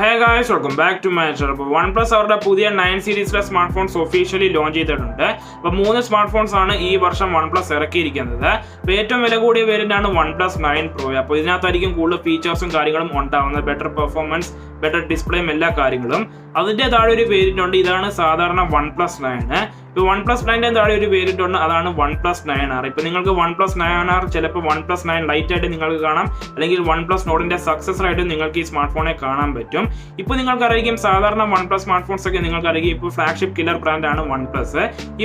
Hey guys, welcome back to my channel. OnePlus അവരുടെ പുതിയ 9 സീരീസിലെ സ്മാർട്ട് ഫോൺസ് ഒഫീഷ്യലി ലോഞ്ച് ചെയ്തിട്ടുണ്ട്. അപ്പോൾ 3 സ്മാർട്ട് ഫോൺസ് ആണ് ഈ വർഷം OnePlus ഇറക്കിയിരിക്കുന്നത്. അപ്പോൾ ഏറ്റവും വില കൂടിയ വേരിയന്റ് ആണ് OnePlus 9 Pro. അപ്പോൾ ഇതിനകത്തായിരിക്കും കൂടുതൽ ഫീച്ചേഴ്സും കാര്യങ്ങളും ഉണ്ടാവുന്നത്. ബെറ്റർ പെർഫോമൻസ്, ബെറ്റർ ഡിസ്പ്ലേയും എല്ലാ കാര്യങ്ങളും. അതിന്റെ താഴെ ഒരു വേരിയന്റ് ഉണ്ട്. ഇതാണ് സാധാരണ OnePlus 9. ഇപ്പോൾ OnePlus 9 താഴെ ഒരു വേരിയന്റ് ഉണ്ട്. അതാണ് OnePlus 9R. ഇപ്പോൾ നിങ്ങൾക്ക് OnePlus 9R ചിലപ്പോൾ OnePlus 9 ലൈറ്റ് ആയിട്ട് നിങ്ങൾക്ക് കാണാം, അല്ലെങ്കിൽ OnePlus നോഡിന്റെ സക്സസർ ആയിട്ട് നിങ്ങൾക്ക് ഈ സ്മാർട്ട് ഫോണെ കാണാൻ പറ്റും. ഇപ്പോൾ നിങ്ങൾക്കറിയാം സാധാരണ OnePlus സ്മാർട്ട് ഫോൺസ് ഒക്കെ നിങ്ങൾക്കറിയാം ഇപ്പോൾ ഫ്ലാഗ്ഷിപ്പ് കില്ലർ ബ്രാൻഡാണ് OnePlus.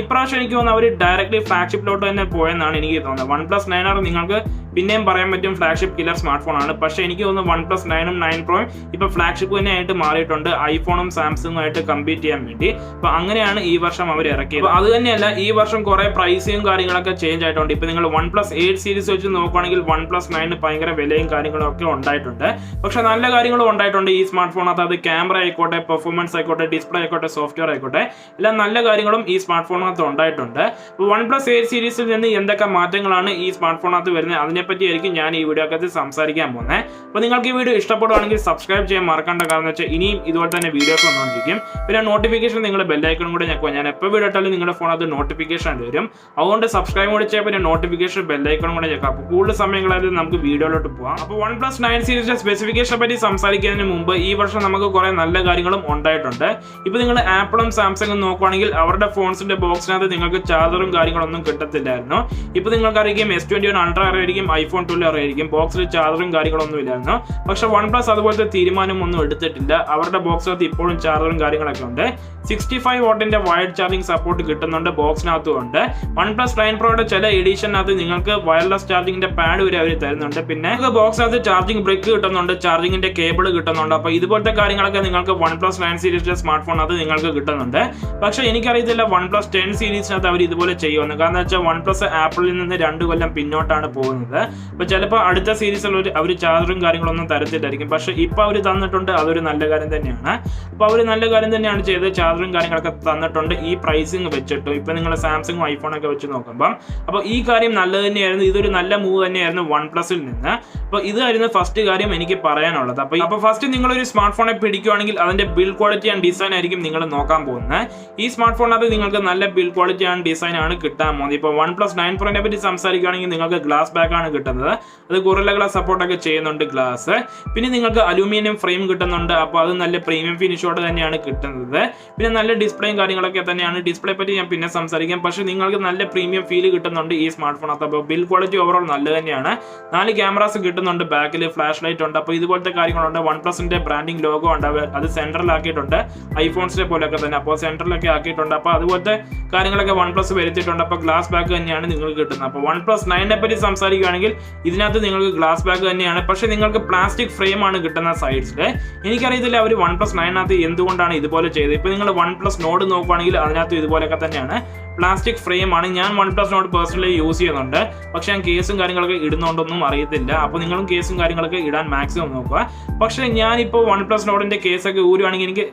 ഇപ്രാവശ്യം എനിക്ക് തോന്നുന്നു അവർ ഡയറക്റ്റ്ലി ഫ്ലാഗ്ഷിപ്പിലോട്ട് തന്നെ പോയെന്നാണ് എനിക്ക് തോന്നുന്നത്. OnePlus 9R നിങ്ങൾക്ക് പിന്നെയും പറയാൻ പറ്റും ഫ്ലാഗ്ഷിപ്പ് കില്ലർ സ്മാർട്ട് ഫോൺ ആണ്. പക്ഷേ എനിക്ക് തോന്നുന്നു OnePlus 9ഉം 9 Proയും ഇപ്പോൾ ഫ്ലാഗ്ഷിപ്പ് തന്നെ ആയിട്ട് മാറിയിട്ടുണ്ട്, ഐഫോണും സാംസങ്ങും ആയിട്ട് കമ്പീറ്റ് ചെയ്യാൻ വേണ്ടി. അപ്പോൾ അങ്ങനെയാണ് ഈ വർഷം അവർ ഇറക്കിയത്. അത് തന്നെയല്ല, ഈ വർഷം കുറെ പ്രൈസും കാര്യങ്ങളൊക്കെ ചേഞ്ച് ആയിട്ടുണ്ട്. ഇപ്പോൾ നിങ്ങൾ OnePlus 8 സീരീസ് വെച്ച് നോക്കുകയാണെങ്കിൽ OnePlus 9 ഭയങ്കര വിലയും കാര്യങ്ങളും ഒക്കെ ഉണ്ടായിട്ടുണ്ട്. പക്ഷെ നല്ല കാര്യങ്ങളും ഉണ്ടായിട്ടുണ്ട് ഈ സ്മാർട്ട് ഫോണകത്ത്. അത് ക്യാമറ ആയിക്കോട്ടെ, പെർഫോമൻസ് ആയിക്കോട്ടെ, ഡിസ്പ്ലേ ആയിക്കോട്ടെ, സോഫ്റ്റ്വെയർ ആയിക്കോട്ടെ, എല്ലാം നല്ല കാര്യങ്ങളും ഈ സ്മാർട്ട് ഫോണകത്ത് ഉണ്ടായിട്ടുണ്ട്. അപ്പോൾ OnePlus 8 സീരീസിൽ നിന്ന് എന്തൊക്കെ മാറ്റങ്ങളാണ് ഈ സ്മാർട്ട് ഫോണകത്ത് വരുന്നത് അതിനെപ്പറ്റിയായിരിക്കും ഞാൻ ഈ വീഡിയോക്കകത്ത് സംസാരിക്കാൻ പോകുന്നത്. അപ്പോൾ നിങ്ങൾക്ക് ഈ വീഡിയോ ഇഷ്ടപ്പെടുവാണെങ്കിൽ സബ്സ്ക്രൈബ് ചെയ്യാൻ മറക്കേണ്ട. കാരണം വെച്ചാൽ ഇനിയും ഇതുപോലെ തന്നെ വീഡിയോസ് വന്നുകൊണ്ടിരിക്കും. പിന്നെ നോട്ടിഫിക്കേഷൻ നിങ്ങൾ ബെല്ലൈക്കണും കൂടെ ഞെക്കുക. ഞാൻ എപ്പോൾ വീഡിയോ ഇട്ടാലും നിങ്ങളുടെ ഫോണത് നോട്ടിഫിക്കേഷൻ വരും. അതുകൊണ്ട് സബ്സ്ക്രൈബ് കൂടി ചെയ്യാൻ, പിന്നെ നോട്ടിഫിക്കേഷൻ ബെല്ലൈക്കണും കൂടെ ഞെക്കുക. അപ്പോൾ കൂടുതൽ സമയങ്ങളായിട്ട് നമുക്ക് വീഡിയോയിലോട്ട് പോകാം. അപ്പോൾ OnePlus 9 സീരീസിന്റെ സ്പെസിഫിക്കേഷനെ പറ്റി സംസാരിക്കുന്നതിന് മുമ്പ് ഈ വർഷം നമുക്ക് കുറെ നല്ല കാര്യങ്ങളും ഉണ്ടായിട്ടുണ്ട്. ഇപ്പോൾ നിങ്ങൾ ആപ്പിളും സാംസങ്ങും നോക്കുകയാണെങ്കിൽ അവരുടെ ഫോൺസിന്റെ ബോക്സിനകത്ത് നിങ്ങൾക്ക് ചാർജറും കാര്യങ്ങളൊന്നും കിട്ടത്തില്ലായിരുന്നു. ഇപ്പോൾ നിങ്ങൾക്കറിയാം S21 Ultra ആയിരിക്കും, iPhone 12 ആയിരിക്കും, ബോക്സിൽ ചാർജറും കാര്യങ്ങളൊന്നും ഇല്ലായിരുന്നു. പക്ഷെ OnePlus അതുപോലത്തെ തീരുമാനമൊന്നും എടുത്തിട്ടില്ല. അവരുടെ ബോക്സിനകത്ത് ഇപ്പോഴും ചാർജറും കാര്യങ്ങളൊക്കെ ഉണ്ട്. 65 വാട്ടിന്റെ വയർഡ് ചാർജിംഗ് സപ്പോർട്ട് കിട്ടുന്നുണ്ട് ബോക്സിനകത്തും ഉണ്ട്. OnePlus 9 Proയുടെ ചില എഡിഷനകത്ത് നിങ്ങൾക്ക് വയർലെസ് ചാർജിങ്ങിന്റെ പാഡ് വരെ അവർ തരുന്നുണ്ട്. പിന്നെ ബോക്സിനകത്ത് ചാർജിംഗ് ബ്രിക്ക് കിട്ടുന്നുണ്ട്, ചാർജിങ്ങിന്റെ കേബിൾ കിട്ടുന്നുണ്ട്. അപ്പോൾ ഇതുപോലത്തെ കാര്യങ്ങളൊക്കെ നിങ്ങൾക്ക് OnePlus 9 സീരീസിലെ സ്മാർട്ട് ഫോണത് നിങ്ങൾക്ക് കിട്ടുന്നുണ്ട്. പക്ഷെ എനിക്കറിയത്തില്ല OnePlus 10 സീരീസിനകത്ത് അവർ ഇതുപോലെ ചെയ്യുമെന്ന്. കാരണം വെച്ചാൽ OnePlus ആപ്പിളിൽ നിന്ന് 2 കൊല്ലം പിന്നോട്ടാണ് പോകുന്നത്. അപ്പോൾ ചിലപ്പോൾ അടുത്ത സീരീസിൽ അവർ ചാർജറും കാര്യങ്ങളൊന്നും തരത്തില്ലായിരിക്കും. പക്ഷെ ഇപ്പോൾ അവർ തന്നിട്ടുണ്ട്, അതൊരു നല്ല കാര്യം തന്നെയാണ്. അപ്പോൾ അവർ നല്ല കാര്യം തന്നെയാണ് ചെയ്തത്. ചാർജറും കാര്യങ്ങളൊക്കെ തന്നിട്ടുണ്ട് ഈ പ്രൈസിങ് വെച്ചിട്ട്. ഇപ്പൊ നിങ്ങൾ സാംസങ്ങും ഐഫോണൊക്കെ വെച്ച് നോക്കുമ്പോൾ അപ്പോൾ ഈ കാര്യം നല്ലത് തന്നെയായിരുന്നു. ഇതൊരു നല്ല മൂവ് തന്നെയായിരുന്നു OnePlusൽ നിന്ന്. അപ്പോൾ ഇതായിരുന്നു ഫസ്റ്റ് കാര്യം എനിക്ക് പറയാനുള്ളത്. അപ്പോൾ ഫസ്റ്റ് നിങ്ങളൊരു സ്മാർട്ട് ഫോണെ പിടിക്കുകയാണെങ്കിൽ അതിന്റെ ബിൽഡ് ക്വാളിറ്റി ആൻഡ് ഡിസൈൻ ആയിരിക്കും നിങ്ങൾ നോക്കാൻ പോകുന്നത്. ഈ സ്മാർട്ട് ഫോണിനകത്ത് നിങ്ങൾക്ക് നല്ല ബിൽഡ് ക്വാളിറ്റി ആൻഡ് ഡിസൈൻ ആണ് കിട്ടാൻ പോകുന്നത്. ഇപ്പോൾ OnePlus 9 Proനെ പറ്റി സംസാരിക്കുകയാണെങ്കിൽ നിങ്ങൾക്ക് ഗ്ലാസ് ബാക്ക് ആണ് കിട്ടുന്നത്. അത് ഗൊറില്ല ഗ്ലാസ് സപ്പോർട്ടൊക്കെ ചെയ്യുന്നുണ്ട് ഗ്ലാസ്. പിന്നെ നിങ്ങൾക്ക് അലൂമിനിയം ഫ്രെയിം കിട്ടുന്നുണ്ട്. അപ്പോൾ അത് നല്ല പ്രീമിയം ഫിനിഷോടെ തന്നെയാണ് കിട്ടുന്നത്. പിന്നെ നല്ല ഡിസ്പ്ലേയും കാര്യങ്ങളൊക്കെ തന്നെയാണ്. ഡിസ്പ്ലേ പറ്റി ഞാൻ പിന്നെ സംസാരിക്കാം. പക്ഷേ നിങ്ങൾക്ക് നല്ല പ്രീമിയം ഫീൽ കിട്ടുന്നുണ്ട് ഈ സ്മാർട്ട് ഫോണകത്ത്. അപ്പോൾ ബിൽഡ് ക്വാളിറ്റി ഓവറോൾ നല്ല തന്നെയാണ്. 4 ക്യാമറാസ് കിട്ടുന്നുണ്ട്, ബാക്കിൽ ഫ്ലാഷ് ലൈറ്റ് ഉണ്ട്. അപ്പോൾ ഇതുപോലത്തെ കാര്യങ്ങളുണ്ട്. OnePlusന്റെ ബ്രാൻഡിങ് ലോഗോ ഉണ്ട്, അത് സെൻട്രലാക്കിയിട്ടുണ്ട്, ഐഫോൺസിനെ പോലെയൊക്കെ തന്നെ. അപ്പോൾ സെൻട്രലൊക്കെ ആക്കിയിട്ടുണ്ട്. അപ്പോൾ അതുപോലത്തെ കാര്യങ്ങളൊക്കെ OnePlus വരുത്തിയിട്ടുണ്ട്. അപ്പോൾ ഗ്ലാസ് ബാക്ക് തന്നെയാണ് നിങ്ങൾക്ക് കിട്ടുന്നത്. അപ്പോൾ OnePlus 9നെ പറ്റി സംസാരിക്കുകയാണെങ്കിൽ ഇതിനകത്ത് നിങ്ങൾക്ക് ഗ്ലാസ് ബാക്ക് തന്നെയാണ്. പക്ഷേ നിങ്ങൾക്ക് പ്ലാസ്റ്റിക് ഫ്രെയിം ആണ് കിട്ടുന്ന സൈഡ്സിൽ. എനിക്കറിയത്തില്ല അവർ OnePlus 9നകത്ത് എന്തുകൊണ്ടാണ് ഇതുപോലെ ചെയ്തത്. ഇപ്പോൾ നിങ്ങൾ OnePlus നോഡ് നോക്കുകയാണെങ്കിൽ അതിനകത്ത് ഇതുപോലെയൊക്കെ തന്നെയാണ്, പ്ലാസ്റ്റിക് ഫ്രെയിം ആണ്. ഞാൻ OnePlus നോഡ് പേഴ്സണലി യൂസ് ചെയ്യുന്നുണ്ട്. പക്ഷെ ഞാൻ കേസും കാര്യങ്ങളൊക്കെ ഇടുന്നുണ്ടൊന്നും അറിയത്തില്ല. അപ്പോൾ നിങ്ങളും കേസും കാര്യങ്ങളൊക്കെ ഇടാൻ മാക്സിമം നോക്കുക. പക്ഷേ ഞാനിപ്പോൾ OnePlus നോഡിന്റെ കേസൊക്കെ ഊരുവാണെങ്കിൽ എനിക്ക്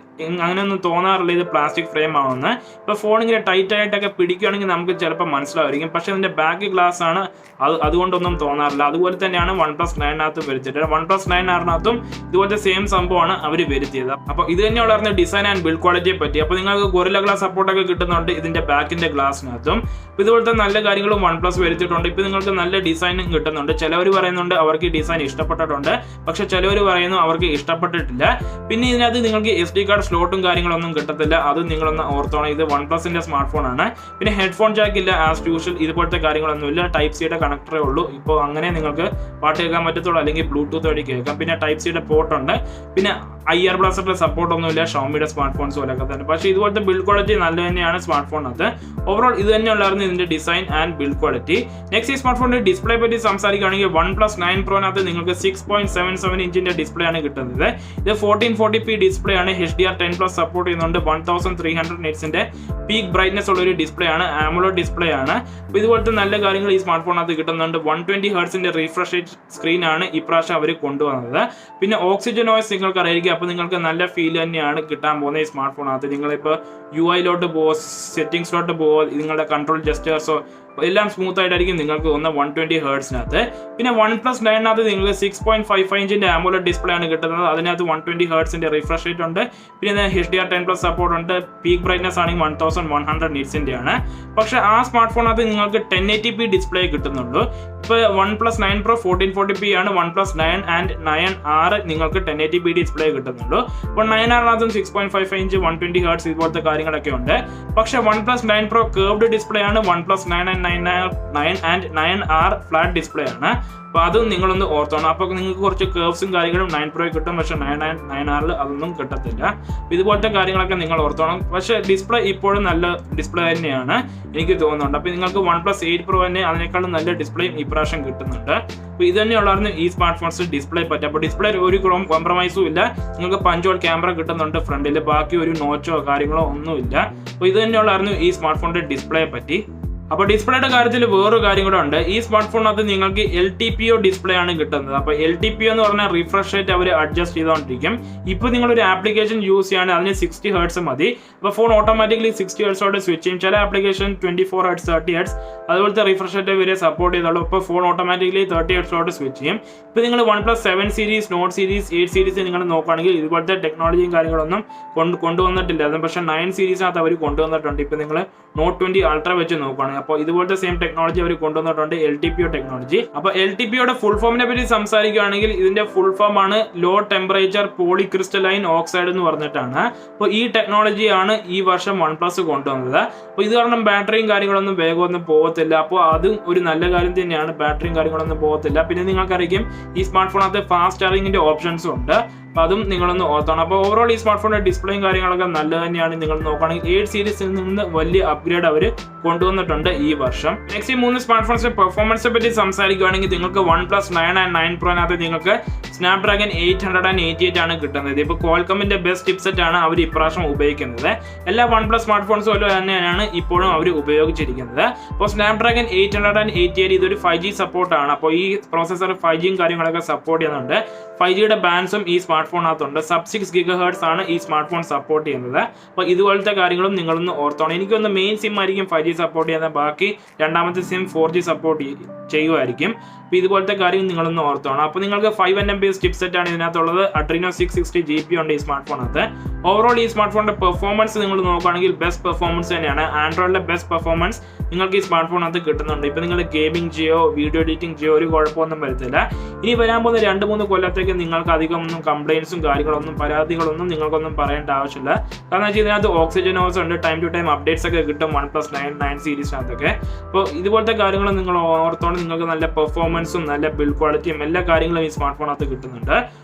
അങ്ങനെയൊന്നും തോന്നാറില്ല ഇത് പ്ലാസ്റ്റിക് ഫ്രെയിം ആണെന്ന്. ഇപ്പോൾ ഫോൺ ഇങ്ങനെ ടൈറ്റ് ആയിട്ടൊക്കെ പിടിക്കുകയാണെങ്കിൽ നമുക്ക് ചിലപ്പോൾ മനസ്സിലായിരിക്കും. പക്ഷെ അതിന്റെ ബാക്ക് ഗ്ലാസ് ആണ്, അതുകൊണ്ടൊന്നും തോന്നാറില്ല. അതുപോലെ തന്നെയാണ് OnePlus 9നകത്ത് വരുത്തിയിട്ട്. OnePlus 9Rനകത്തും ഇതുപോലത്തെ സെയിം സംഭവമാണ് അവർ വരുത്തിയത്. അപ്പോൾ ഇത് തന്നെയുള്ള ഡിസൈൻ ആൻഡ് ബിൽഡ് ക്വാളിറ്റിയെ പറ്റി. അപ്പോൾ നിങ്ങൾക്ക് ഗൊറില്ല ഗ്ലാസ് സപ്പോർട്ടൊക്കെ കിട്ടുന്നുണ്ട് ഇതിന്റെ ബാക്കിന്റെ ഗ്ലാസിനകത്തും. ഇതുപോലത്തെ നല്ല കാര്യങ്ങളും OnePlus വരുത്തിയിട്ടുണ്ട്. ഇപ്പോൾ നിങ്ങൾക്ക് നല്ല ഡിസൈനും കിട്ടുന്നുണ്ട്. ചിലവർ പറയുന്നുണ്ട് അവർക്ക് ഈ ഡിസൈൻ ഇഷ്ടപ്പെട്ടിട്ടുണ്ട്, പക്ഷെ ചിലവർ പറയുന്നു അവർക്ക് ഇഷ്ടപ്പെട്ടിട്ടില്ല. പിന്നെ ഇതിനകത്ത് നിങ്ങൾക്ക് SD കാർഡ് സ്ലോട്ടും കാര്യങ്ങളൊന്നും കിട്ടത്തില്ല. അത് നിങ്ങളൊന്ന് ഓർത്തോണം. ഇത് OnePlusന്റെ സ്മാർട്ട് ഫോൺ ആണ്. പിന്നെ ഹെഡ്ഫോൺ ജാക്ക് ഇല്ല ആസ് യൂഷ്വൽ. ഇതുപോലത്തെ കാര്യങ്ങളൊന്നുമില്ല. ടൈപ്പ് സിയുടെ കണക്ടറേ ഉള്ളൂ. ഇപ്പോൾ അങ്ങനെ നിങ്ങൾക്ക് പാട്ട് കേൾക്കാൻ പറ്റത്തുള്ളൂ, അല്ലെങ്കിൽ ബ്ലൂടൂത്ത് വഴി കേൾക്കാം. പിന്നെ ടൈപ്പ് സിയുടെ പോർട്ട് ഉണ്ട്. പിന്നെ IR ബ്ലാസ്റ്ററിന്റെ സപ്പോർട്ട് ഒന്നുമില്ല ഷോമിയുടെ സ്മാർട്ട് ഫോൺസ് പോലെയൊക്കെ തന്നെ. പക്ഷേ ഇതുപോലത്തെ ബിൽഡ് ക്വാളിറ്റി നല്ല തന്നെയാണ് സ്മാർട്ട് ഫോണിനകത്ത്. ഓവറോൾ ഇത് തന്നെയുള്ളായിരുന്നു ഇതിന്റെ design and build quality. Next ഈ സ്മാർട്ട് ഫോണിന്റെ ഡിസ്പ്ലേ പറ്റി സംസാരിക്കുകയാണെങ്കിൽ OnePlus 9 Proനകത്ത് നിങ്ങൾക്ക് 6.77 ഇഞ്ചിന്റെ ഡിസ്പ്ലേ ആണ് കിട്ടുന്നത്. ഇത് 1440p ഡിസ്പ്ലേ ആണ്. HDR10+ സപ്പോർട്ട് ചെയ്യുന്നുണ്ട്. 1300 നിറ്റ്സിന്റെ പീക്ക് ബ്രൈറ്റ്നസ് ഉള്ള ഒരു ഡിസ്പ്ലേ ആണ്. AMOLED ഡിസ്പ്ലേ ആണ്. അപ്പോൾ ഇതുപോലത്തെ നല്ല കാര്യങ്ങൾ ഈ സ്മാർട്ട് ഫോണിനകത്ത് കിട്ടുന്നുണ്ട്. 120 ഹെർട്സിന്റെ റിഫ്രഷ് സ്ക്രീൻ ആണ് ഇപ്രാവശ്യം അവർ കൊണ്ടുവന്നത്. പിന്നെ ഓക്സിജൻ നോയ്സ് നിങ്ങൾക്ക് അറിയായിരിക്കും. അപ്പോൾ നിങ്ങൾക്ക് നല്ല ഫീൽ തന്നെയാണ് കിട്ടാൻ പോകുന്നത് ഈ സ്മാർട്ട് ഫോണിനകത്ത്. നിങ്ങളിപ്പോൾ UI ലോട്ട് പോകുക, സെറ്റിംഗ്സിലോട്ട് പോകുക, നിങ്ങളുടെ കൺട്രോൾ ജസ്റ്റേഴ്സോ എല്ലാം സ്മൂത്ത് ആയിട്ടായിരിക്കും നിങ്ങൾക്ക് തോന്നുന്ന 120 ഹേർട്സിനകത്ത്. പിന്നെ OnePlus 9 നിങ്ങൾക്ക് 6.55 ഇഞ്ചിന്റെ ആമോലെഡ് ഡിസ്പ്ലേ ആണ് കിട്ടുന്നത്. അതിനകത്ത് 120 ഹേർട്സിന്റെ റിഫ്രഷ് റേറ്റ് ഉണ്ട്. പിന്നെ HDR10+ സപ്പോർട്ട് ഉണ്ട്. പീക്ക് ബ്രൈറ്റ്നസ് ആണെങ്കിൽ 1100 നിറ്റ്സിന്റെ ആണ്. പക്ഷെ ആ സ്മാർട്ട് ഫോണിനകത്ത് നിങ്ങൾക്ക് 1080p ഡിസ്പ്ലേ കിട്ടുന്നുള്ളൂ. ഇപ്പോൾ OnePlus 9 Pro 1440p ആണ്. OnePlus 9 and 9R നിങ്ങൾക്ക് 1080p ഡിസ്പ്ലേ കിട്ടുന്നുള്ളൂ. അപ്പോൾ 9R 6.55 ഇഞ്ച് 120 ഹേർട്സ് ഇതുപോലത്തെ കാര്യങ്ങളൊക്കെ ഉണ്ട്. പക്ഷെ OnePlus 9 Pro കർവ്ഡ് ഡിസ്പ്ലേ ആണ്. OnePlus 9 and 9R flat display ആണ്. അപ്പോൾ അതും നിങ്ങളൊന്ന് ഓർത്തോണം. അപ്പോൾ നിങ്ങൾക്ക് കുറച്ച് കർവ്സും കാര്യങ്ങളും 9 Pro കിട്ടും, പക്ഷേ 9R അതൊന്നും കിട്ടത്തില്ല. ഇതുപോലത്തെ കാര്യങ്ങളൊക്കെ നിങ്ങൾ ഓർത്തോണം. പക്ഷേ ഡിസ്പ്ലേ ഇപ്പോഴും നല്ല ഡിസ്പ്ലേ തന്നെയാണ് എനിക്ക് തോന്നുന്നുണ്ട്. അപ്പോൾ നിങ്ങൾക്ക് OnePlus 8 Pro തന്നെ അതിനേക്കാളും നല്ല ഡിസ്പ്ലേയും ഇപ്രാവശ്യം കിട്ടുന്നുണ്ട്. അപ്പോൾ ഇത് തന്നെയുള്ളായിരുന്നു ഈ സ്മാർട്ട് ഫോൺസ് ഡിസ്പ്ലേ പറ്റും. അപ്പോൾ ഡിസ്പ്ലേ ഒരു കോംപ്രമൈസും ഇല്ല. നിങ്ങൾക്ക് പഞ്ചോൾ ക്യാമറ കിട്ടുന്നുണ്ട് ഫ്രണ്ടിൽ, ബാക്കി ഒരു നോച്ചോ കാര്യങ്ങളോ ഒന്നുമില്ല. അപ്പോൾ ഇത് തന്നെയുള്ളായിരുന്നു ഈ സ്മാർട്ട് ഫോണിന്റെ ഡിസ്പ്ലേ പറ്റി. അപ്പോൾ ഡിസ്പ്ലേയുടെ കാര്യത്തിൽ വേറൊരു കാര്യം കൂടെ ഉണ്ട്. ഈ സ്മാർട്ട് ഫോണിനകത്ത് നിങ്ങൾക്ക് LTPO ഡിസ്പ്ലേ ആണ് കിട്ടുന്നത്. അപ്പോൾ LTPO എന്ന് പറഞ്ഞാൽ റിഫ്രഷ് റേറ്റ് അവർ അഡ്ജസ്റ്റ് ചെയ്തുകൊണ്ടിരിക്കും. ഇപ്പോൾ നിങ്ങളൊരു ആപ്ലിക്കേഷൻ യൂസ് ചെയ്യുകയാണെങ്കിൽ അതിന് 60 ഹേർട്സ് മതി. അപ്പോൾ ഫോൺ ഓട്ടോമാറ്റിക്കലി 60 ഹേർട്സോടെ സ്വിച്ച് ചെയ്യും. ചില ആപ്ലിക്കേഷൻ 24 ഹേർട്സ് 30 ഹേർട്സ് അതുപോലത്തെ റിഫ്രഷ് റേറ്റ് വരെ സപ്പോർട്ട് ചെയ്തോളൂ. ഇപ്പോൾ ഫോൺ ഓട്ടോമാറ്റിക്കലി 30 ഹേർട്സോടെ സ്വിച്ച് ചെയ്യും. ഇപ്പോൾ നിങ്ങൾ OnePlus 7 series, note series, 8 series നിങ്ങൾ നോക്കുകയാണെങ്കിൽ ഇതുപോലത്തെ ടെക്നോളജിയും കാര്യങ്ങളൊന്നും കൊണ്ടുവന്നിട്ടില്ല. പക്ഷേ 9 സീരീസിനകത്ത് അവർ കൊണ്ടുവന്നിട്ടുണ്ട്. ഇപ്പോൾ നിങ്ങൾ Note 20 Ultra വെച്ച് നോക്കുകയാണെങ്കിൽ അപ്പോൾ ഇതുപോലത്തെ സെയിം ടെക്നോളജി അവർ കൊണ്ടുവന്നിട്ടുണ്ട്, LTPO ടെക്നോളജി. അപ്പോൾ LTPOയുടെ ഫുൾ ഫോമിനെ പറ്റി സംസാരിക്കുകയാണെങ്കിൽ ഇതിന്റെ ഫുൾ ഫോം ആണ് ലോ ടെമ്പറേച്ചർ പോളിക്രിസ്റ്റലൈൻ ഓക്സൈഡ് എന്ന് പറഞ്ഞിട്ടാണ്. അപ്പോൾ ഈ ടെക്നോളജിയാണ് ഈ വർഷം OnePlus കൊണ്ടുവന്നത്. അപ്പോൾ ഇത് കാരണം ബാറ്ററിയും കാര്യങ്ങളൊന്നും വേഗമൊന്നും പോകത്തില്ല. അപ്പോൾ അതും ഒരു നല്ല കാര്യം തന്നെയാണ്, ബാറ്ററിയും കാര്യങ്ങളൊന്നും പോകത്തില്ല. പിന്നെ നിങ്ങൾക്കറിയാം ഈ സ്മാർട്ട് ഫോണിനകത്ത് ഫാസ്റ്റ് ചാർജിങ്ങിന്റെ ഓപ്ഷൻസും ഉണ്ട്. അപ്പോൾ അതും നിങ്ങളൊന്ന് ഓർത്തോണം. അപ്പോൾ ഓവറോൾ ഈ സ്മാർട്ട് ഫോണിന്റെ ഡിസ്പ്ലേയും കാര്യങ്ങളൊക്കെ നല്ലത് തന്നെയാണ്. നിങ്ങൾ നോക്കുകയാണെങ്കിൽ 8 സീരീസിൽ നിന്ന് വലിയ അപ്ഗ്രേഡ് അവർ കൊണ്ടുവന്നിട്ടുണ്ട് ഈ വർഷം. നെക്സ്റ്റ് ഈ 3 സ്മാർട്ട് ഫോൺസിന്റെ പെർഫോമൻസിനെ പറ്റി സംസാരിക്കുകയാണെങ്കിൽ നിങ്ങൾക്ക് OnePlus 9 and 9 Pro'നകത്ത് നിങ്ങൾക്ക് Snapdragon 888 ആണ് കിട്ടുന്നത്. ഇപ്പോൾ Qualcommന്റെ ബെസ്റ്റ് ചിപ്സെറ്റ് ആണ് അവർ ഇപ്രാവശ്യം ഉപയോഗിക്കുന്നത്. എല്ലാ OnePlus സ്മാർട്ട് ഫോൺസും പോലെ തന്നെയാണ് ഇപ്പോഴും അവർ ഉപയോഗിച്ചിരിക്കുന്നത്. അപ്പോൾ Snapdragon 888 ഇതൊരു 5G സപ്പോർട്ടാണ്. അപ്പോൾ ഈ പ്രോസസ്സർ 5Gയും കാര്യങ്ങളൊക്കെ സപ്പോർട്ട് ചെയ്യുന്നുണ്ട്. 5Gയുടെ ബാൻഡ്സും ഈ സ്മാർട്ട് ഫോണിനകത്തുണ്ട്. സബ് 6 GHz ആണ് ഈ സ്മാർട്ട് ഫോൺ സപ്പോർട്ട് ചെയ്യുന്നത്. അപ്പോൾ ഇതുപോലത്തെ കാര്യങ്ങളും നിങ്ങളൊന്ന് ഓർത്തോണം. എനിക്കൊന്ന് മെയിൻ സിം ആയിരിക്കും 5G സപ്പോർട്ട് ചെയ്യുന്നത്, ബാക്കി രണ്ടാമത്തെ സിം 4G സപ്പോർട്ട് ചെയ്യുമായിരിക്കും. അപ്പോൾ ഇതുപോലത്തെ കാര്യം നിങ്ങളൊന്ന് ഓർത്തോണം. അപ്പോൾ നിങ്ങൾക്ക് 5nm ചിപ്സെറ്റ് ആണ് ഇതിനകത്തുള്ളത്. Adreno 660 GPU ഉണ്ട് ഈ സ്മാർട്ട് ഫോണിനകത്ത്. ഓവറോൾ ഈ സ്മാർട്ട് ഫോണിന്റെ പെർഫോമൻസ് നിങ്ങൾ നോക്കുകയാണെങ്കിൽ ബെസ്റ്റ് പെർഫോമൻസ് തന്നെയാണ്. ആൻഡ്രോയിഡിലെ ബെസ്റ്റ് പെർഫോമൻസ് നിങ്ങൾക്ക് ഈ സ്മാർട്ട് ഫോണിനകത്ത് കിട്ടുന്നുണ്ട്. ഇപ്പോൾ നിങ്ങൾ ഗെയിമിംഗ് ചെയ്യോ വീഡിയോ എഡിറ്റിംഗ് ചെയ്യോ ഒരു കുഴപ്പമൊന്നും വരത്തില്ല. ഇനി വരാൻ പോകുന്ന 2-3 കൊല്ലത്തേക്ക് നിങ്ങൾക്ക് അധികം ഒന്നും കംപ്ലയിൻസും കാര്യങ്ങളൊന്നും പരാതികളൊന്നും നിങ്ങൾക്കൊന്നും പറയേണ്ട ആവശ്യമില്ല. കാരണം വെച്ചാൽ ഇതിനകത്ത് ഓക്സിജൻ ഹോസ് ഉണ്ട്, ടൈം ടു ടൈം അപ്ഡേറ്റ്സ് ഒക്കെ കിട്ടും OnePlus 9 സീരീസിനകത്തൊക്കെ. അപ്പോൾ ഇതുപോലത്തെ കാര്യങ്ങൾ നിങ്ങൾ ഓർത്തോണ്ട് നിങ്ങൾക്ക് നല്ല പെർഫോമൻസും നല്ല ബിൽഡ് ക്വാളിറ്റിയും എല്ലാ കാര്യങ്ങളും ഈ സ്മാർട്ട് ഫോണിനകത്ത് കിട്ടുന്നുണ്ട്.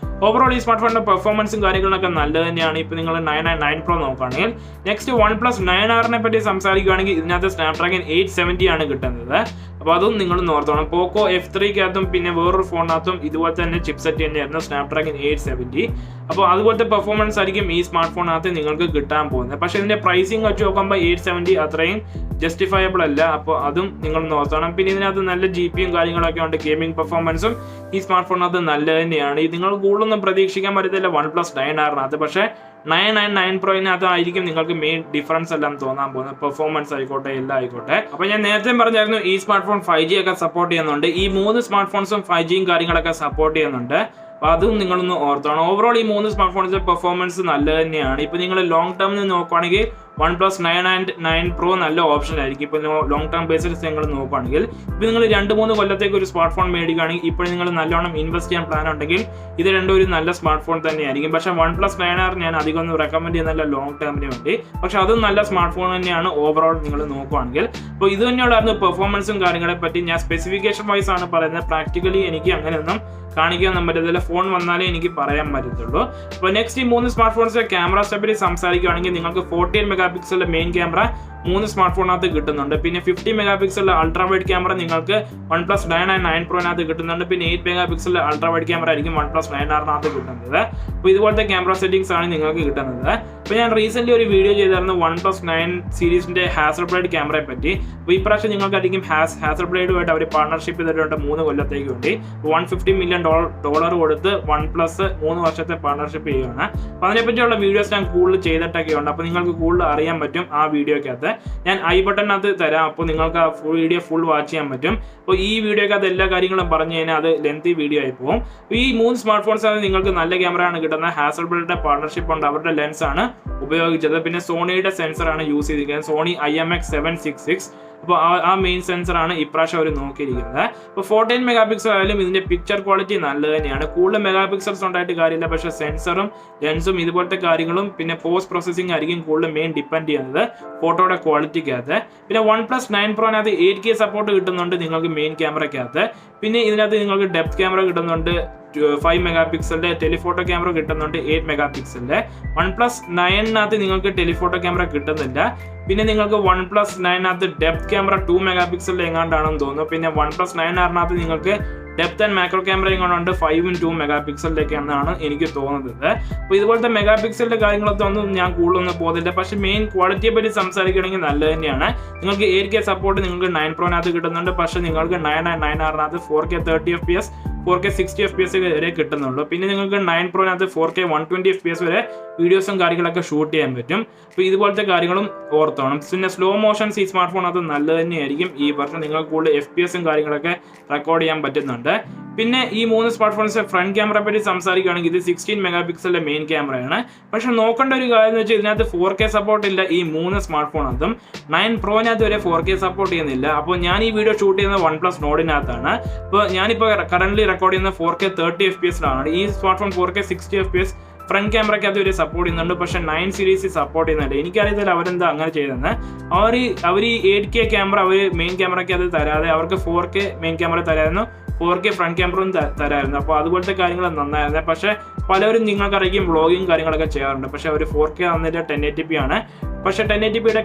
ഓവറോൾ ഈ സ്മാർട്ട് ഫോണിന്റെ പെർഫോമൻസും കാര്യങ്ങളൊക്കെ നല്ലത് തന്നെയാണ്. ഇപ്പോൾ നിങ്ങൾ 9 Pro നോക്കുകയാണെങ്കിൽ നെക്സ്റ്റ് OnePlus 9Rനെ പറ്റി സംസാരിക്കുകയാണെങ്കിൽ ഇതിനകത്ത് Snapdragon 870 ആണ് കിട്ടുന്നത്. അപ്പോൾ അതും നിങ്ങൾ ഓർത്തോണം. പോക്കോ F3-കകത്തും പിന്നെ വേറൊരു ഫോണിനകത്തും ഇതുപോലെ തന്നെ ചിപ്സെറ്റ് തന്നെയായിരുന്നു Snapdragon 870. അപ്പോൾ അതുപോലത്തെ പെർഫോമൻസ് ആയിരിക്കും ഈ സ്മാർട്ട് ഫോണിനകത്ത് നിങ്ങൾക്ക് കിട്ടാൻ പോകുന്നത്. പക്ഷേ ഇതിന്റെ പ്രൈസിങ് വെച്ച് നോക്കുമ്പോൾ 870 അത്രയും ജസ്റ്റിഫയബിൾ അല്ല. അപ്പോൾ അതും നിങ്ങൾ ഓർത്തോണം. പിന്നെ ഇതിനകത്ത് നല്ല GPUം കാര്യങ്ങളൊക്കെ ഉണ്ട്. ഗെയിമിംഗ് പെർഫോമൻസും ഈ സ്മാർട്ട് ഫോണിനകത്ത് നല്ലത് തന്നെയാണ്. നിങ്ങൾ കൂടുതലൊന്നും പ്രതീക്ഷിക്കാൻ പറ്റത്തില്ല OnePlus 9Rനകത്ത്. പക്ഷേ 9 Pro'നകത്ത് ആയിരിക്കും നിങ്ങൾക്ക് മെയിൻ ഡിഫറൻസ് എല്ലാം തോന്നാൻ പോകുന്നത്. പെർഫോമൻസ് ആയിക്കോട്ടെ എല്ലാം ആയിക്കോട്ടെ. അപ്പോൾ ഞാൻ നേരത്തെ പറഞ്ഞായിരുന്നു ഈ സ്മാർട്ട് ഫോൺ 5G ഒക്കെ സപ്പോർട്ട് ചെയ്യുന്നുണ്ട്. ഈ 3 സ്മാർട്ട് ഫോൺസും 5Gയും കാര്യങ്ങളൊക്കെ സപ്പോർട്ട് ചെയ്യുന്നുണ്ട്. അപ്പോൾ അതും നിങ്ങളൊന്ന് ഓർത്തോണം. ഓവറോൾ ഈ 3 സ്മാർട്ട് ഫോൺസിന്റെ പെർഫോമൻസ് നല്ലത് തന്നെയാണ്. ഇപ്പോൾ നിങ്ങൾ ലോങ് ടേമിൽ നോക്കുകയാണെങ്കിൽ OnePlus 9 and 9 Pro നല്ല ഓപ്ഷൻ ആയിരിക്കും. ഇപ്പോൾ ലോങ് ടേം ബേസിൽ നിങ്ങൾ നോക്കുകയാണെങ്കിൽ ഇപ്പോൾ നിങ്ങൾ 2-3 കൊല്ലത്തേക്ക് ഒരു സ്മാർട്ട് ഫോൺ മേടിക്കുകയാണെങ്കിൽ ഇപ്പോൾ നിങ്ങൾ നല്ലോണം ഇൻവെസ്റ്റ് ചെയ്യാൻ പ്ലാൻ ഉണ്ടെങ്കിൽ ഇത് രണ്ടും ഒരു നല്ല സ്മാർട്ട് ഫോൺ തന്നെയായിരിക്കും. പക്ഷേ OnePlus 9R ഞാൻ അധികം ഒന്നും റെക്കമെൻഡ് ചെയ്യുന്നില്ല ലോങ് ടേമിന് വേണ്ടി. പക്ഷേ അതും നല്ല സ്മാർട്ട് ഫോൺ തന്നെയാണ് ഓവറോൾ നിങ്ങൾ നോക്കുകയാണെങ്കിൽ. അപ്പോൾ ഇത് തന്നെയുള്ളായിരുന്നു പെർഫോമൻസും കാര്യങ്ങളെ പറ്റി. ഞാൻ സ്പെസിഫിക്കേഷൻ വൈസ് ആണ് പറയുന്നത്. പ്രാക്ടിക്കലി എനിക്ക് അങ്ങനെയൊന്നും കാണിക്കാൻ പറ്റത്തില്ല. ഫോൺ വന്നാലേ എനിക്ക് പറയാൻ പറ്റത്തുള്ളൂ. അപ്പോൾ നെക്സ്റ്റ് ഈ 3 സ്മാർട്ട് ഫോൺസിന്റെ ക്യാമറ പറ്റി സംസാരിക്കുകയാണെങ്കിൽ നിങ്ങൾക്ക് 48 മെഗാപിക്സലിന്റെ മെയിൻ ക്യാമറ 3 സ്മാർട്ട് ഫോണിനകത്ത് കിട്ടുന്നുണ്ട്. പിന്നെ 50 മെഗാപിക്സലിന്റെ അൾട്രാ വൈഡ് ക്യാമറ നിങ്ങൾക്ക് OnePlus 9 and 9 Pro'നകത്ത് കിട്ടുന്നുണ്ട്. പിന്നെ 8 മെഗാപിക്സലിന്റെ അൾട്രാ വൈഡ് ക്യാമറ ആയിരിക്കും OnePlus 9Rനകത്ത് കിട്ടുന്നത്. അപ്പോൾ ഇതുപോലത്തെ ക്യാമറ സെറ്റിംഗ്സ് ആണ് നിങ്ങൾക്ക് കിട്ടുന്നത്. അപ്പോൾ ഞാൻ റീസെന്റ് ഒരു വീഡിയോ ചെയ്തായിരുന്നു OnePlus 9 സീരീസിന്റെ HasselBlade ക്യാമറയെ പറ്റി. അപ്പോൾ ഇപ്രാവശ്യം നിങ്ങൾക്കായിരിക്കും HasselBladeുമായിട്ട് അവർ പാർട്ണർഷിപ്പ് ചെയ്തിട്ടുണ്ട് 3 കൊല്ലത്തേക്ക് വേണ്ടി. $150 million കൊടുത്ത് OnePlus 3 വർഷത്തെ പാർട്ണർഷിപ്പ് ചെയ്യുകയാണ്. അപ്പോൾ അതിനെപ്പറ്റിയുള്ള വീഡിയോസ് ഞാൻ കൂടുതൽ ചെയ്തിട്ടൊക്കെ ഉണ്ട്. അപ്പോൾ നിങ്ങൾക്ക് കൂടുതൽ അറിയാൻ പറ്റും ആ വീഡിയോക്കകത്ത്. ഞാൻ ഐ ബട്ടണിനകത്ത് തരാം. അപ്പോൾ നിങ്ങൾക്ക് ആ വീഡിയോ ഫുൾ വാച്ച് ചെയ്യാൻ പറ്റും. അപ്പോൾ ഈ വീഡിയോക്ക് അത് എല്ലാ കാര്യങ്ങളും പറഞ്ഞു കഴിഞ്ഞാൽ അത് ലെങ്തി വീഡിയോ ആയി പോകും. ഈ 3 സ്മാർട്ട് ഫോൺസ് ആണ് നിങ്ങൾക്ക് നല്ല ക്യാമറയാണ് കിട്ടുന്നത്. HasselBlade പാർട്ണർഷിപ്പ് ഉണ്ട്, അവരുടെ ലെൻസ് ആണ് ഉപയോഗിച്ചത്. പിന്നെ സോണിയുടെ സെൻസർ ആണ് യൂസ് ചെയ്തിരിക്കുന്നത്, സോണി IMX766. അപ്പോൾ ആ മെയിൻ സെൻസറാണ് ഇപ്രാവശ്യം അവർ നോക്കിയിരിക്കുന്നത്. അപ്പോൾ 14 മെഗാ പിക്സൽ ആയാലും ഇതിന്റെ പിക്ചർ ക്വാളിറ്റി നല്ലത് തന്നെയാണ്. കൂടുതൽ മെഗാ പിക്സൽസ് ഉണ്ടായിട്ട് കാര്യമില്ല, പക്ഷേ സെൻസറും ലെൻസും ഇതുപോലത്തെ കാര്യങ്ങളും പിന്നെ പോസ്റ്റ് പ്രോസസ്സിംഗ് ആയിരിക്കും കൂടുതൽ മെയിൻ ഡിപ്പെൻഡ് ചെയ്യുന്നത് ഫോട്ടോയുടെ ക്വാളിറ്റിക്കകത്ത്. പിന്നെ OnePlus 9 Pro'നകത്ത് 8K സപ്പോർട്ട് കിട്ടുന്നുണ്ട് നിങ്ങൾക്ക് മെയിൻ ക്യാമറയ്ക്കകത്ത്. പിന്നെ ഇതിനകത്ത് നിങ്ങൾക്ക് ഡെപ്ത് ക്യാമറ കിട്ടുന്നുണ്ട്, 5 മെഗാ പിക്സലിന്റെ ടെലിഫോട്ടോ ക്യാമറ കിട്ടുന്നുണ്ട്, 8 മെഗാ പിക്സലിന്റെ. OnePlus 9നകത്ത് നിങ്ങൾക്ക് ടെലിഫോട്ടോ ക്യാമറ കിട്ടുന്നില്ല. പിന്നെ നിങ്ങൾക്ക് OnePlus 9നകത്ത് ഡെപ്ത് ക്യാമറ 2 മെഗാ പിക്സലിന്റെ എങ്ങാണ്ടാണെന്ന് തോന്നുന്നു. പിന്നെ OnePlus 9R നിങ്ങൾക്ക് ഡെപ്ത് ആൻഡ് മാക്രോ ക്യാമറ എങ്ങാണ്ട് 5 2 മെഗാ പിക്സലിലേക്കാണെന്നാണ് എനിക്ക് തോന്നുന്നത്. അപ്പോൾ ഇതുപോലത്തെ മെഗാ പിക്സലിന്റെ കാര്യങ്ങളൊക്കെ ഒന്നും ഞാൻ കൂടുതലൊന്നും പോകുന്നില്ല. പക്ഷേ മെയിൻ ക്വാളിറ്റിയെ പറ്റി സംസാരിക്കുകയാണെങ്കിൽ നല്ലത് തന്നെയാണ്. നിങ്ങൾക്ക് 8K സപ്പോർട്ട് നിങ്ങൾക്ക് 9 Pro'നകത്ത് കിട്ടുന്നുണ്ട്. പക്ഷേ നിങ്ങൾക്ക് 9R 4K 30 FPS 4K 60 FPS വരെ കിട്ടുന്നുള്ളൂ. പിന്നെ നിങ്ങൾക്ക് 9 Pro'നകത്ത് 4K 120 FPS വരെ വീഡിയോസും കാര്യങ്ങളൊക്കെ ഷൂട്ട് ചെയ്യാൻ പറ്റും. അപ്പോൾ ഇതുപോലത്തെ കാര്യങ്ങളും ഓർത്തോണം. പിന്നെ സ്ലോ മോഷൻസ് ഈ സ്മാർട്ട് ഫോണകത്ത് നല്ലത് തന്നെയായിരിക്കും. ഈ വർഷം നിങ്ങൾക്ക് കൂടുതൽ FPSും കാര്യങ്ങളൊക്കെ റെക്കോർഡ് ചെയ്യാൻ പറ്റുന്നുണ്ട്. പിന്നെ ഈ 3 സ്മാർട്ട് ഫോൺസ് ഫ്രണ്ട് ക്യാമറ പറ്റി സംസാരിക്കുകയാണെങ്കിൽ ഇത് 16 മെഗാ പിക്സലിന്റെ മെയിൻ ക്യാമറയാണ്. പക്ഷെ നോക്കേണ്ട ഒരു കാര്യം എന്ന് വെച്ചാൽ ഇതിനകത്ത് 4K സപ്പോർട്ട് ഇല്ല ഈ 3 സ്മാർട്ട് ഫോണകത്തും. 9 Pro'നകത്ത് വരെ 4K സപ്പോർട്ട് ചെയ്യുന്നില്ല. അപ്പോൾ ഞാൻ ഈ വീഡിയോ ഷൂട്ട് ചെയ്യുന്നത് OnePlus Nodeനകത്താണ്. അപ്പോൾ ഞാനിപ്പോൾ കറന്റ് റെക്കോർഡ് ചെയ്യുന്ന 4K 30 FPSലാണ്. ഈ smart phone 4K 60 FPS front ക്യാമറയ്ക്കകത്ത് അവർ സപ്പോർട്ട് ചെയ്യുന്നുണ്ട്, പക്ഷെ 9 സീരീസ് സപ്പോർട്ട് ചെയ്യുന്നുണ്ട്. എനിക്കറിയത്തില്ല അവരെന്താ അങ്ങനെ ചെയ്തതെന്ന്. അവർ ഈ 8K ക്യാമറ അവർ മെയിൻ ക്യാമറയ്ക്കകത്ത് തരാതെ അവർക്ക് 4K main camera തരായിരുന്നു, 4K front ക്യാമറയും തരായിരുന്നു. അപ്പോൾ അതുപോലത്തെ കാര്യങ്ങൾ നന്നായിരുന്നു. പക്ഷേ പലരും നിങ്ങൾക്കറിയിക്കും വ്ളോഗിങ് കാര്യങ്ങളൊക്കെ ചെയ്യാറുണ്ട്. പക്ഷെ അവർ 4K വന്നിട്ട് 1080p ആണ്. പക്ഷേ 1080pയുടെ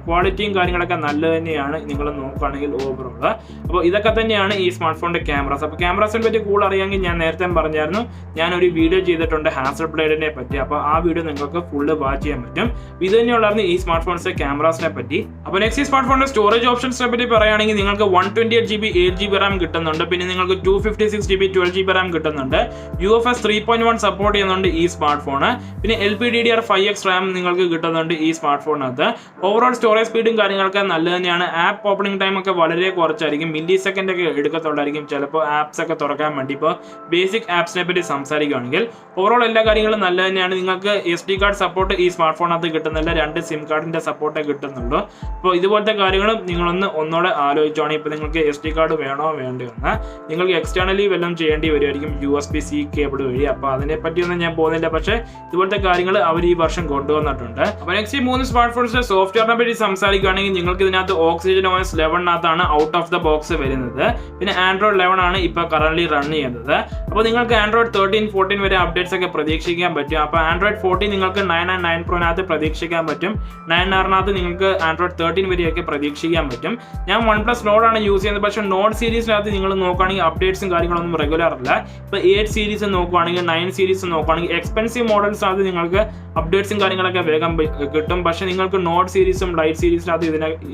ക്വാളിറ്റിയും കാര്യങ്ങളൊക്കെ നല്ലത് തന്നെയാണ് നിങ്ങൾ നോക്കുകയാണെങ്കിൽ ഓവറോൾ. അപ്പോൾ ഇതൊക്കെ തന്നെയാണ് ഈ സ്മാർട്ട് ഫോണിന്റെ ക്യാമറാസ്. അപ്പോൾ ക്യാമറാസിനെ പറ്റി കൂടുതൽ അറിയാമെങ്കിൽ ഞാൻ നേരത്തെ പറഞ്ഞായിരുന്നു, ഞാനൊരു വീഡിയോ ചെയ്തിട്ടുണ്ട് HasselBladeനെ പറ്റി. അപ്പോൾ ആ വീഡിയോ നിങ്ങൾക്ക് ഫുള്ള് വാച്ച് ചെയ്യാൻ പറ്റും. ഇത് തന്നെയുള്ളായിരുന്നു ഈ സ്മാർട്ട് ഫോൺസിന്റെ ക്യാമറാസിനെ പറ്റി. അപ്പോൾ നെക്സ്റ്റ് ഈ സ്മാർട്ട് ഫോണിന്റെ സ്റ്റോറേജ് ഓപ്ഷൻസിനെ പറ്റി പറയുകയാണെങ്കിൽ നിങ്ങൾക്ക് 128GB 8GB RAM കിട്ടുന്നുണ്ട്. പിന്നെ നിങ്ങൾക്ക് 256GB 12GB RAM കിട്ടുന്നുണ്ട്. UFS 3.1 സപ്പോർട്ട് ചെയ്യുന്നുണ്ട് ഈ സ്മാർട്ട് ഫോണ്. പിന്നെ LPDDR5X RAM നിങ്ങൾക്ക് കിട്ടുന്നുണ്ട് ഈ സ്മാർട്ട് ഫോണിനകത്ത്. ഓവറോൾ സ്റ്റോറേജ് സ്പീഡും കാര്യങ്ങളൊക്കെ നല്ലത് തന്നെയാണ്. ആപ്പ് ഓപ്പണിംഗ് ടൈം ഒക്കെ വളരെ കുറച്ചായിരിക്കും, മില്ലി സെക്കൻഡ് ഒക്കെ എടുക്കത്തുള്ളായിരിക്കും ചിലപ്പോൾ ആപ്സ് ഒക്കെ തുറക്കാൻ വേണ്ടി. ഇപ്പോൾ ബേസിക് ആപ്സിനെ പറ്റി സംസാരിക്കുകയാണെങ്കിൽ ഓവറോൾ എല്ലാ കാര്യങ്ങളും നല്ലത് തന്നെയാണ്. നിങ്ങൾക്ക് SD കാർഡ് സപ്പോർട്ട് ഈ സ്മാർട്ട് ഫോണിനകത്ത് കിട്ടുന്നില്ല, 2 SIM കാർഡിന്റെ സപ്പോർട്ടേ കിട്ടുന്നുള്ളൂ. അപ്പോൾ ഇതുപോലത്തെ കാര്യങ്ങളും നിങ്ങളൊന്ന് ഒന്നോടെ ആലോചിച്ചോണം. ഇപ്പോൾ നിങ്ങൾക്ക് SD കാർഡ് വേണോ വേണ്ടയോ എന്ന്. നിങ്ങൾക്ക് എക്സ്റ്റേണലി വല്ലതും ചെയ്യേണ്ടി വരുമായിരിക്കും USB-C കേബിൾ വഴി. അപ്പോൾ അതിനെപ്പറ്റിയൊന്നും ഞാൻ പോകുന്നില്ല. പക്ഷേ ഇതുപോലത്തെ കാര്യങ്ങൾ അവർ ഈ വർഷം കൊണ്ടുവന്നിട്ടുണ്ട്. അപ്പോൾ നെക്സ്റ്റ് 3 സ്മാർട്ട് ഫോൺസിന്റെ സോഫ്റ്റ്വെയറിനെ പറ്റി സംസാരിക്കുകയാണെങ്കിൽ നിങ്ങൾക്ക് ഇതിനകത്ത് Oxygen OS 11നകത്താണ് ഔട്ട് ഓഫ് ദ ബോക്സ് വരുന്നത്. പിന്നെ Android 11 ആണ് ഇപ്പോൾ കറന്റ് റൺ ചെയ്യുന്നത്. അപ്പോൾ നിങ്ങൾക്ക് Android 13, 14 വരെ അപ്ഡേറ്റ്സ് ഒക്കെ പ്രതീക്ഷിക്കാൻ പറ്റും. അപ്പോൾ Android 14 നിങ്ങൾക്ക് 9 and 9 Pro'നകത്ത് പ്രതീക്ഷിക്കാൻ പറ്റും. 9Rനകത്ത് നിങ്ങൾക്ക് Android 13 വരെയൊക്കെ പ്രതീക്ഷിക്കാൻ പറ്റും. ഞാൻ OnePlus Node ആണ് യൂസ് ചെയ്യുന്നത്. പക്ഷേ നോഡ് സീരീസിനകത്ത് നിങ്ങൾ നോക്കുകയാണെങ്കിൽ അപ്ഡേറ്റ്സും കാര്യങ്ങളൊന്നും റെഗുലർ അല്ല. ഇപ്പോൾ 8 സീരീസ് നോക്കുകയാണെങ്കിൽ 9 സീരീസ് നോക്കുകയാണെങ്കിൽ എക്സ്പെൻസീവ് മോഡൽസിനകത്ത് നിങ്ങൾക്ക് അപ്ഡേറ്റ്സും കാര്യങ്ങളൊക്കെ വേഗം കിട്ടും. പക്ഷേ നിങ്ങൾക്ക് നോഡ് സീരീസും ലൈറ്റ് സീരീസിനകത്ത്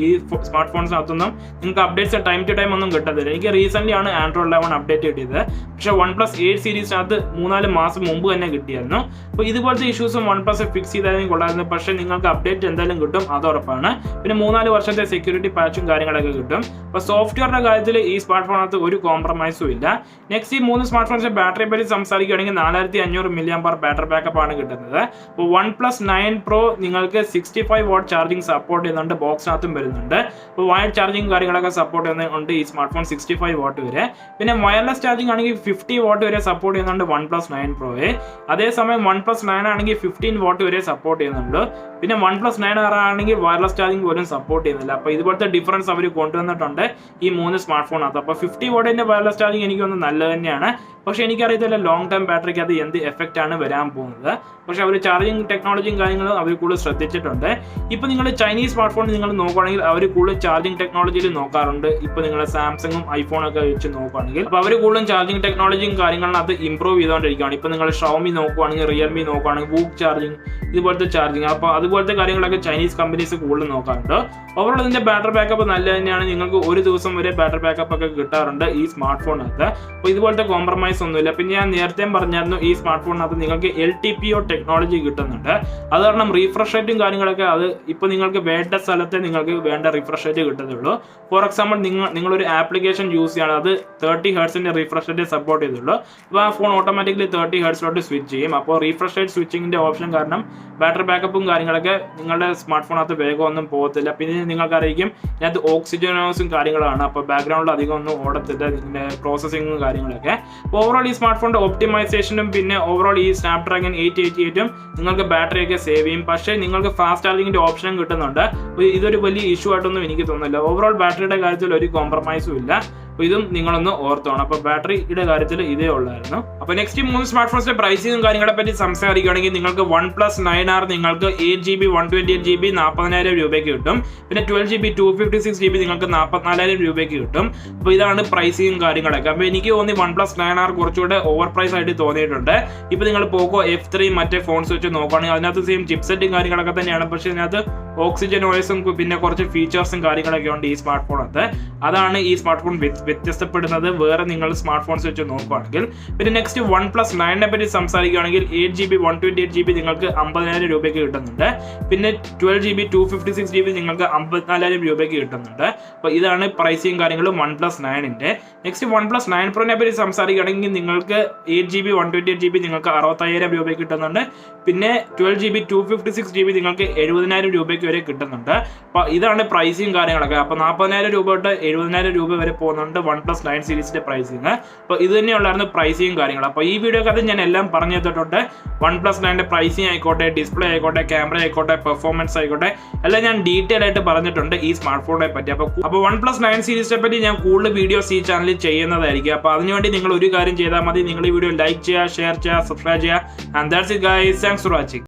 ഈ സ്മാർട്ട് ഫോൺസിനകത്തൊന്നും നിങ്ങൾക്ക് അപ്ഡേറ്റ്സ് ടൈം ടു ടൈം ഒന്നും കിട്ടത്തില്ല. എനിക്ക് റീസെന്റ് ആണ് Android 11 അപ്ഡേറ്റ് കിട്ടിയത്. പക്ഷേ OnePlus 8 സീരീസിനകത്ത് 3-4 മാസം മുമ്പ് തന്നെ കിട്ടിയായിരുന്നു. അപ്പോൾ ഇതുപോലത്തെ ഇഷ്യൂസും OnePlus ഫിക്സ് ചെയ്താലും കൊള്ളായിരുന്നു. പക്ഷേ നിങ്ങൾക്ക് അപ്ഡേറ്റ് എന്തായാലും കിട്ടും, അത് ഉറപ്പാണ്. പിന്നെ 3-4 വർഷത്തെ സെക്യൂരിറ്റി പാച്ചും കാര്യങ്ങളൊക്കെ കിട്ടും. അപ്പോൾ സോഫ്റ്റ്വെയറിന്റെ കാര്യത്തിൽ ഈ സ്മാർട്ട് ഫോണിനകത്ത് ഒരു കോംപ്രമൈസും ഇല്ല. നെക്സ്റ്റ് ഈ 3 സ്മാർട്ട് ഫോൺസിന്റെ ബാറ്ററി പറ്റി സംസാരിക്കുകയാണെങ്കിൽ 4500 mAh ബാറ്ററി ബാക്കപ്പ് ആണ് കിട്ടുന്നത്. അപ്പോൾ OnePlus 9 Pro നിങ്ങൾക്ക് 65W ചാർജിങ് സപ്പോർട്ട് ചെയ്യുന്നുണ്ട്, ബോക്സിനകത്തും വരുന്നുണ്ട്. അപ്പോൾ വയർഡ് ചാർജിങ് കാര്യങ്ങളൊക്കെ സപ്പോർട്ട് ചെയ്യുന്നുണ്ട് ഈ സ്മാർട്ട് ഫോൺ 65W വരെ. പിന്നെ വയർലെസ് ചാർജിങ് ആണെങ്കിൽ 50W വരെ സപ്പോർട്ട് ചെയ്യുന്നുണ്ട് OnePlus 9 Proയെ. അതേസമയം OnePlus 9 ആണെങ്കിൽ 15W വരെ സപ്പോർട്ട് ചെയ്യുന്നുണ്ട്. പിന്നെ OnePlus 9R ആണെങ്കിൽ വയർലെസ് ചാർജിങ് പോലും സപ്പോർട്ട് ചെയ്യുന്നില്ല. അപ്പോൾ ഇതുപോലത്തെ ഡിഫറൻസ് അവർ കൊണ്ടുവന്നിട്ടുണ്ട് ഈ 3 സ്മാർട്ട് ഫോണിനകത്ത്. അപ്പോൾ 50W വയർലെസ് ചാർജിങ് എനിക്കൊന്ന് നല്ലത് തന്നെയാണ്. പക്ഷേ എനിക്കറിയത്തില്ല ലോങ് ടേം ബാറ്ററിക്ക് അത് എന്ത് എഫക്റ്റ് ആണ് വരാൻ പോകുന്നത്. പക്ഷേ അവർ ചാർജിങ് ടെക്നോളജിയും കാര്യങ്ങളും അവർ കൂടുതൽ ശ്രദ്ധിച്ചിട്ടുണ്ട്. ഇപ്പോൾ നിങ്ങൾ ചൈനീസ് സ്മാർട്ട് ഫോൺ നിങ്ങൾ നോക്കുകയാണെങ്കിൽ അവർ കൂടുതൽ ചാർജിങ് ടെക്നോളജിയിൽ നോക്കാറുണ്ട്. ഇപ്പോൾ നിങ്ങൾ സാംസങ്ങും ഐഫോണൊക്കെ വെച്ച് നോക്കുകയാണെങ്കിൽ അപ്പോൾ അവർ കൂടുതലും ചാർജിങ് ടെക്നോളജിയും കാര്യങ്ങളിനകത്ത് ഇമ്പ്രൂവ് ചെയ്തുകൊണ്ടിരിക്കുകയാണ്. ഇപ്പോൾ നിങ്ങൾ ഷവോമി നോക്കുകയാണെങ്കിൽ, റിയൽമി നോക്കുകയാണെങ്കിൽ, വൂക്ക് ചാർജിങ് ഇതുപോലത്തെ ചാർജിങ്. അപ്പോൾ അതുപോലത്തെ കാര്യങ്ങളൊക്കെ ചൈനീസ് കമ്പനീസ് കൂടുതൽ നോക്കാറുണ്ട്. ഓവറോൾ ഇതിന്റെ ബാറ്ററി ബാക്കപ്പ് നല്ല തന്നെയാണ്. നിങ്ങൾക്ക് ഒരു ദിവസം വരെ ബാറ്ററി ബാക്കപ്പ് ഒക്കെ കിട്ടാറുണ്ട് ഈ സ്മാർട്ട് ഫോണിനകത്ത്. അപ്പോൾ ഇതുപോലത്തെ കോംപ്രമൈസ് ഒന്നുമില്ല. പിന്നെ ഞാൻ നേരത്തെ പറഞ്ഞായിരുന്നു ഈ സ്മാർട്ട് ഫോണിനകത്ത് നിങ്ങൾക്ക് LTPO ടെക്നോളജി കിട്ടുന്നുണ്ട്. അത് കാരണം റീഫ്രഷ് റേറ്റും കാര്യങ്ങളൊക്കെ അത് ഇപ്പോൾ നിങ്ങൾക്ക് വേണ്ട സ്ഥലത്തെ നിങ്ങൾക്ക് വേണ്ട റിഫ്രഷ് റേറ്റ് കിട്ടത്തുള്ളൂ. ഫോർ എക്സാമ്പിൾ നിങ്ങളൊരു ആപ്ലിക്കേഷൻ യൂസ് ചെയ്യണം, അത് 30 ഹെർട്സിന്റെ റിഫ്രഷ് റേറ്റ് സപ്പോർട്ട് ചെയ്തുള്ളൂ. അപ്പോൾ ആ ഫോൺ ഓട്ടോമാറ്റിക്കലി 30 ഹെർട്സിലോട്ട് സ്വിച്ച് ചെയ്യും. അപ്പോൾ റീഫ്രഷ് റേറ്റ് സ്വിച്ചിങ്ങിന്റെ ഓപ്ഷൻ കാരണം ബാറ്ററി ബാക്കപ്പും കാര്യങ്ങളൊക്കെ നിങ്ങളുടെ സ്മാർട്ട് ഫോണിനകത്ത് വേഗമൊന്നും പോകത്തില്ല. പിന്നെ നിങ്ങൾക്കറിയിക്കും ഇതിനകത്ത് ഓക്സിജനോസും കാര്യങ്ങളാണ്. അപ്പോൾ ബാക്ക്ഗ്രൗണ്ടിൽ അധികം ഒന്നും ഓടത്തില്ല ഇതിന്റെ പ്രോസസ്സിങ്ങും കാര്യങ്ങളൊക്കെ. അപ്പോൾ ഓവറോൾ ഈ സ്മാർട്ട് ഫോണിന്റെ ഒപ്റ്റിമൈസേഷനും പിന്നെ ഓവറോൾ ഈ സ്നാപ്ഡ്രാഗൺ 888 നിങ്ങൾക്ക് ബാറ്ററി ഒക്കെ സേവ് ചെയ്യും. പക്ഷേ നിങ്ങൾക്ക് ഫാസ്റ്റ് ചാർജിങ്ങിന്റെ ഓപ്ഷനും കിട്ടുന്നുണ്ട്. ഇതൊരു വലിയ ഇഷ്യൂ ആയിട്ടൊന്നും എനിക്ക് തോന്നുന്നില്ല. ഓവറോൾ ബാറ്ററിയുടെ കാര്യത്തിൽ ഒരു കോംപ്രമൈസും ഇല്ല. അപ്പോൾ ഇതും നിങ്ങളൊന്ന് ഓർത്തോണം. അപ്പോൾ ബാറ്ററിയുടെ കാര്യത്തിൽ ഇതേ ഉള്ളായിരുന്നു. അപ്പോൾ നെക്സ്റ്റ് 3 സ്മാർട്ട് ഫോൺസിന്റെ പ്രൈസിങ്ങും കാര്യങ്ങളെ പറ്റി സംസാരിക്കുകയാണെങ്കിൽ നിങ്ങൾക്ക് OnePlus 9R നിങ്ങൾക്ക് 8GB 128GB 40,000 രൂപയ്ക്ക് കിട്ടും. പിന്നെ 12GB 256GB നിങ്ങൾക്ക് 44,000 രൂപയ്ക്ക് കിട്ടും. അപ്പോൾ ഇതാണ് പ്രൈസിങ്ങും കാര്യങ്ങളൊക്കെ. അപ്പോൾ എനിക്ക് തോന്നി OnePlus 9R കുറച്ചുകൂടെ ഓവർ പ്രൈസ് ആയിട്ട് തോന്നിയിട്ടുണ്ട്. ഇപ്പോൾ നിങ്ങൾ പോക്കോ F3 മറ്റേ ഫോൺസ് വെച്ച് നോക്കുകയാണെങ്കിൽ അതിനകത്ത് സെയിം ചിപ്സെറ്റും കാര്യങ്ങളൊക്കെ തന്നെയാണ്. പക്ഷേ ഇതിനകത്ത് ഓക്സിജൻ ഓയിസും പിന്നെ കുറച്ച് ഫീച്ചേഴ്സും കാര്യങ്ങളൊക്കെ ഉണ്ട് ഈ സ്മാർട്ട് ഫോണകത്ത്. അതാണ് ഈ സ്മാർട്ട് ഫോൺ വ്യത്യസ്തപ്പെടുന്നത് വേറെ നിങ്ങൾ സ്മാർട്ട് ഫോൺസ് വെച്ച് നോക്കുകയാണെങ്കിൽ. പിന്നെ നെക്സ്റ്റ് OnePlus 9നെ പറ്റി സംസാരിക്കുകയാണെങ്കിൽ 8GB 128GB നിങ്ങൾക്ക് 50,000 രൂപയ്ക്ക് കിട്ടുന്നുണ്ട്. പിന്നെ 12GB 256GB നിങ്ങൾക്ക് 54,000 രൂപയ്ക്ക് കിട്ടുന്നുണ്ട്. അപ്പോൾ ഇതാണ് പ്രൈസിങ് കാര്യങ്ങളും OnePlus 9ന്റെ. നെക്സ്റ്റ് OnePlus 9 Proനെ പറ്റി സംസാരിക്കുകയാണെങ്കിൽ നിങ്ങൾക്ക് 8GB 128GB നിങ്ങൾക്ക് 65,000 രൂപയ്ക്ക് കിട്ടുന്നുണ്ട്. പിന്നെ 12GB 256GB നിങ്ങൾക്ക് 70,000 രൂപയ്ക്ക് വരെ കിട്ടുന്നുണ്ട്. അപ്പോൾ ഇതാണ് പ്രൈസിങ് കാര്യങ്ങളൊക്കെ. അപ്പോൾ 40,000 രൂപ തൊട്ട് 70,000 രൂപ വരെ പോകുന്നുണ്ട് OnePlus 9 സീരീസിന്റെ പ്രൈസിങ്. അപ്പോൾ ഇത് തന്നെയുള്ളായിരുന്നു പ്രൈസിങ് കാര്യങ്ങൾ. അപ്പോൾ ഈ വീഡിയോക്കകത്ത് ഞാൻ എല്ലാം പറഞ്ഞു തന്നിട്ടുണ്ട്. OnePlus 9ന്റെ പ്രൈസിങ് ആയിക്കോട്ടെ, ഡിസ്പ്ലേ ആയിക്കോട്ടെ, ക്യാമറ ആയിക്കോട്ടെ, പെർഫോമൻസ് ആയിക്കോട്ടെ, എല്ലാം ഞാൻ ഡീറ്റെയിൽ ആയിട്ട് പറഞ്ഞിട്ടുണ്ട് ഈ സ്മാർട്ട് ഫോണിനെ പറ്റി. അപ്പോൾ OnePlus 9 സീരീസിനെ പറ്റി ഞാൻ കൂടുതൽ വീഡിയോസ് ഈ ചാനലിൽ ചെയ്യുന്നതായിരിക്കും. അപ്പോൾ അതിനുവേണ്ടി നിങ്ങൾ ഒരു കാര്യം ചെയ്താൽ മതി. നിങ്ങൾ ഈ വീഡിയോ ലൈക്ക് ചെയ്യുക, ഷെയർ ചെയ്യുക, സബ്സ്ക്രൈബ് ചെയ്യുക. And that's it guys. Thanks for watching.